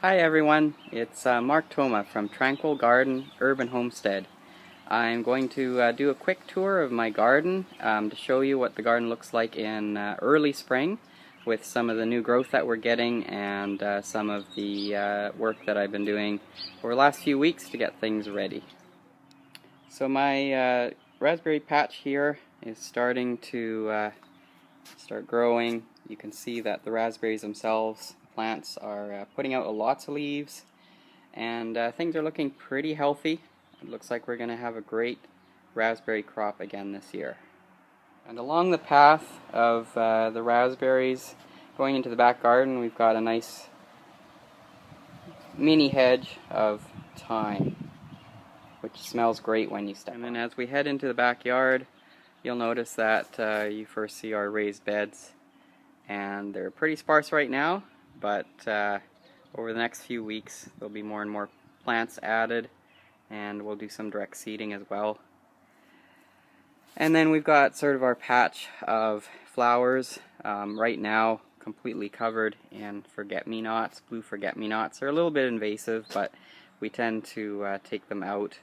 Hi everyone, it's Marc from Tranquil Garden Urban Homestead. I'm going to do a quick tour of my garden to show you what the garden looks like in early spring with some of the new growth that we're getting and some of the work that I've been doing over the last few weeks to get things ready. So my raspberry patch here is starting to start growing. You can see that the raspberries themselves, plants, are putting out lots of leaves, and things are looking pretty healthy. It looks like we're going to have a great raspberry crop again this year. And along the path of the raspberries going into the back garden, we've got a nice mini hedge of thyme, which smells great when you step on. And then as we head into the backyard, you'll notice that you first see our raised beds, and they're pretty sparse right now, but over the next few weeks there'll be more and more plants added, and we'll do some direct seeding as well. And then we've got sort of our patch of flowers right now completely covered in forget-me-nots. Blue forget-me-nots are a little bit invasive, but we tend to take them out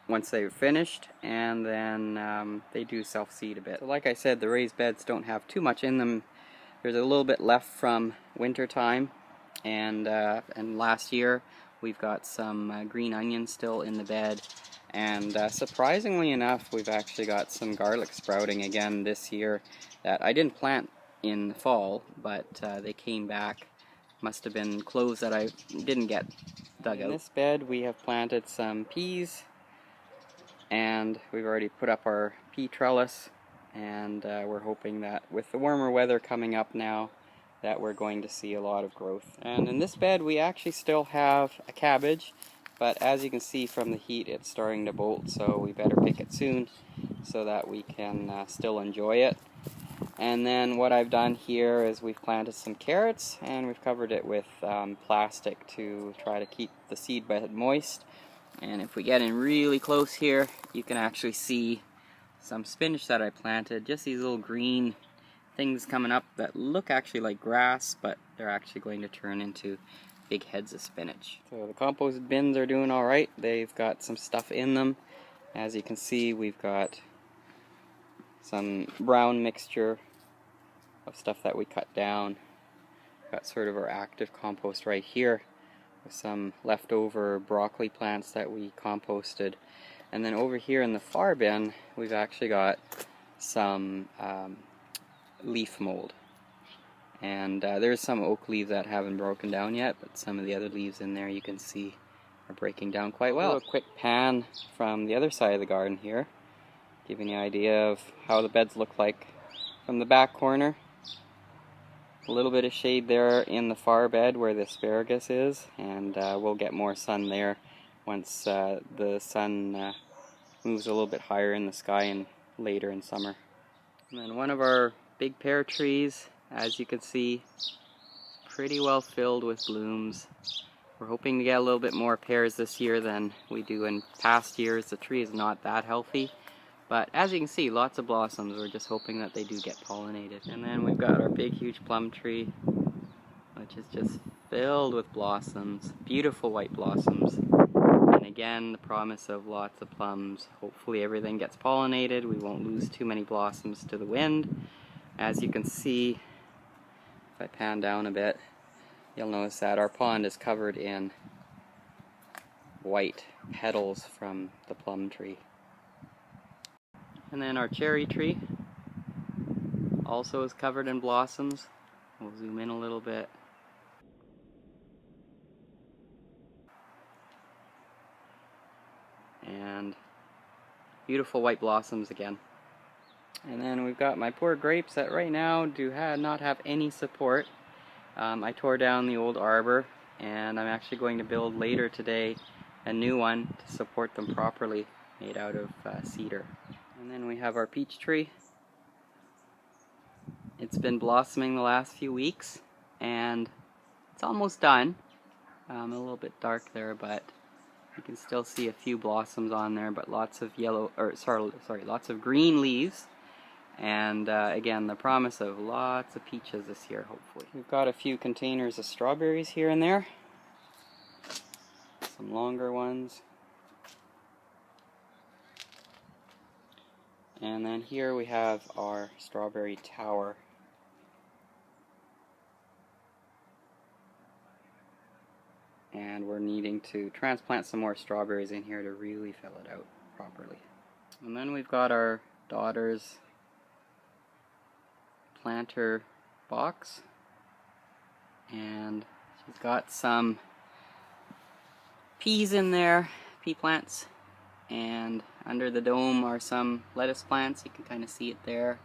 once they're finished, and then they do self-seed a bit. So like I said, the raised beds don't have too much in them. There's a little bit left from winter time, and last year we've got some green onions still in the bed, and surprisingly enough, we've actually got some garlic sprouting again this year that I didn't plant in the fall, but they came back. Must have been cloves that I didn't get dug out. In this bed we have planted some peas, and we've already put up our pea trellis, and we're hoping that with the warmer weather coming up now that we're going to see a lot of growth. And in this bed we actually still have a cabbage, but as you can see from the heat it's starting to bolt, so we better pick it soon so that we can still enjoy it. And then what I've done here is we've planted some carrots, and we've covered it with plastic to try to keep the seed bed moist. And if we get in really close here, you can actually see some spinach that I planted. Just these little green things coming up that look actually like grass, but they're actually going to turn into big heads of spinach. So the compost bins are doing alright. They've got some stuff in them. As you can see, we've got some brown mixture of stuff that we cut down. Got sort of our active compost right here, with some leftover broccoli plants that we composted. And then over here in the far bin, we've actually got some leaf mold. And there's some oak leaves that haven't broken down yet, but some of the other leaves in there you can see are breaking down quite well. I'll do a quick pan from the other side of the garden here, giving you an idea of how the beds look like from the back corner. A little bit of shade there in the far bed where the asparagus is, and we'll get more sun there once the sun moves a little bit higher in the sky and later in summer. And then one of our big pear trees, as you can see, pretty well filled with blooms. We're hoping to get a little bit more pears this year than we do in past years. The tree is not that healthy, but as you can see, lots of blossoms. We're just hoping that they do get pollinated. And then we've got our big huge plum tree, which is just filled with blossoms, beautiful white blossoms. And again, the promise of lots of plums. Hopefully everything gets pollinated. We won't lose too many blossoms to the wind. As you can see, if I pan down a bit, you'll notice that our pond is covered in white petals from the plum tree. And then our cherry tree also is covered in blossoms. We'll zoom in a little bit. And beautiful white blossoms again. And then we've got my poor grapes that right now do not have any support. I tore down the old arbor, and I'm actually going to build later today a new one to support them properly, made out of cedar. And then we have our peach tree. It's been blossoming the last few weeks, and it's almost done. A little bit dark there, but you can still see a few blossoms on there, but lots of lots of green leaves. And again, the promise of lots of peaches this year, hopefully. We've got a few containers of strawberries here and there. Some longer ones. And then here we have our strawberry tower. And we're needing to transplant some more strawberries in here to really fill it out properly. And then we've got our daughter's planter box, and she's got some peas in there, pea plants, and under the dome are some lettuce plants. You can kind of see it there.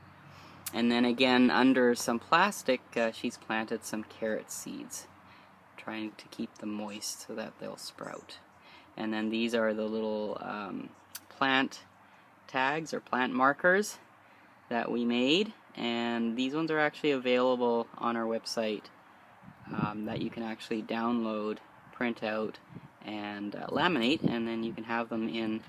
And then again, under some plastic, she's planted some carrot seeds, trying to keep them moist so that they'll sprout. And then these are the little plant tags or plant markers that we made, and these ones are actually available on our website that you can actually download, print out, and laminate, and then you can have them in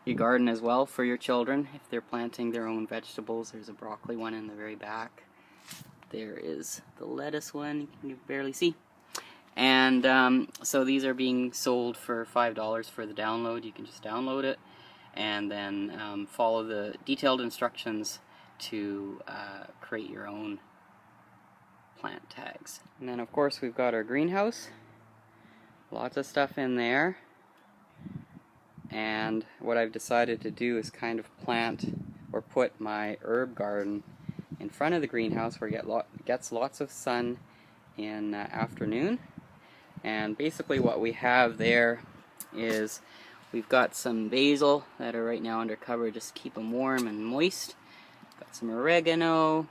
your garden as well for your children if they're planting their own vegetables. There's a broccoli one in the very back. There is the lettuce one you can barely see. And so these are being sold for $5 for the download. You can just download it and then follow the detailed instructions to create your own plant tags. And then of course we've got our greenhouse. Lots of stuff in there. And what I've decided to do is kind of plant or put my herb garden in front of the greenhouse where it gets lots of sun in afternoon. And basically what we have there is we've got some basil that are right now under cover just to keep them warm and moist. Got some oregano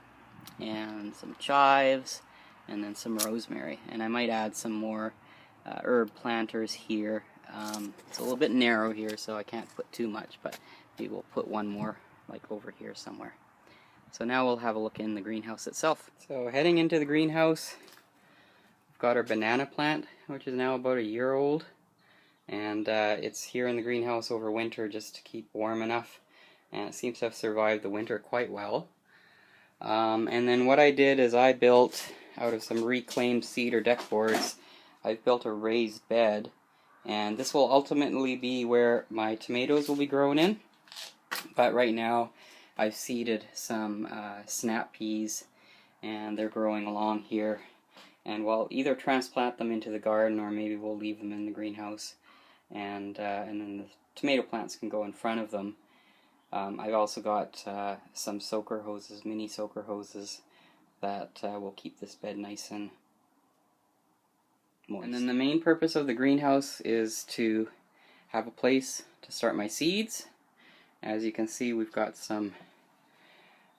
and some chives and then some rosemary. And I might add some more herb planters here. It's a little bit narrow here, so I can't put too much, but maybe we'll put one more like over here somewhere. So now we'll have a look in the greenhouse itself. So heading into the greenhouse, we've got our banana plant, which is now about a year old, and it's here in the greenhouse over winter just to keep warm enough, and it seems to have survived the winter quite well. And then what I did is I built, out of some reclaimed cedar deck boards, I've built a raised bed, and this will ultimately be where my tomatoes will be grown in. But right now I've seeded some snap peas, and they're growing along here. And we'll either transplant them into the garden, or maybe we'll leave them in the greenhouse, and then the tomato plants can go in front of them. I've also got some soaker hoses, mini soaker hoses, that will keep this bed nice and moist. And then the main purpose of the greenhouse is to have a place to start my seeds. As you can see, we've got some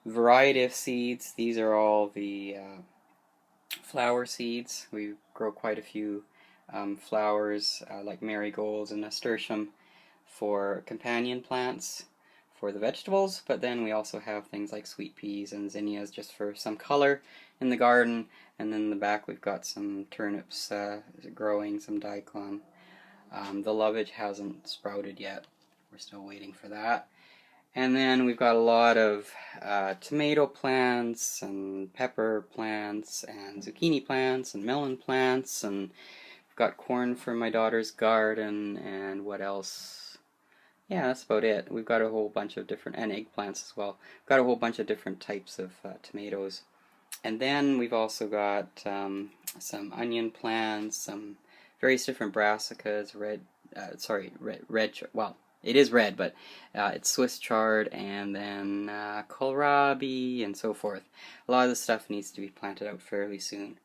variety of seeds. These are all the flower seeds. We grow quite a few flowers like marigolds and nasturtium for companion plants for the vegetables, but then we also have things like sweet peas and zinnias just for some color in the garden. And then in the back we've got some turnips growing, some daikon. The lovage hasn't sprouted yet. We're still waiting for that. And then we've got a lot of tomato plants and pepper plants and zucchini plants and melon plants, and we've got corn for my daughter's garden, and what else? Yeah, that's about it. We've got a whole bunch of different, and eggplants as well. We've got a whole bunch of different types of tomatoes. And then we've also got some onion plants, some various different brassicas, well, it is red, but it's Swiss chard, and then kohlrabi, and so forth. A lot of the stuff needs to be planted out fairly soon,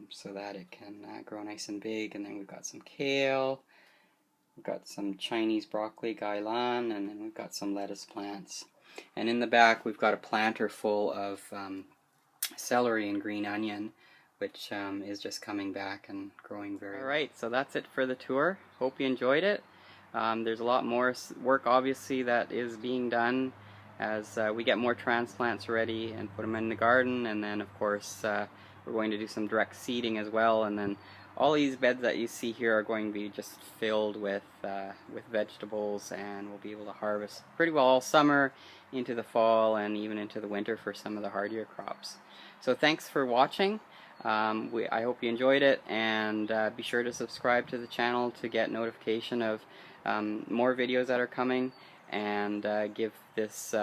so that it can grow nice and big. And then we've got some kale, we've got some Chinese broccoli, gailan, and then we've got some lettuce plants. And in the back we've got a planter full of celery and green onion, which is just coming back and growing very well. Alright, so that's it for the tour. Hope you enjoyed it. There's a lot more work obviously that is being done as we get more transplants ready and put them in the garden, and then of course we're going to do some direct seeding as well, and then all these beds that you see here are going to be just filled with vegetables, and we'll be able to harvest pretty well all summer, into the fall, and even into the winter for some of the hardier crops. So thanks for watching. I hope you enjoyed it, and be sure to subscribe to the channel to get notification of more videos that are coming, and give this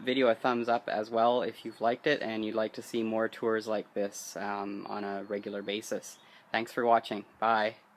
video a thumbs up as well if you've liked it and you'd like to see more tours like this on a regular basis. Thanks for watching. Bye.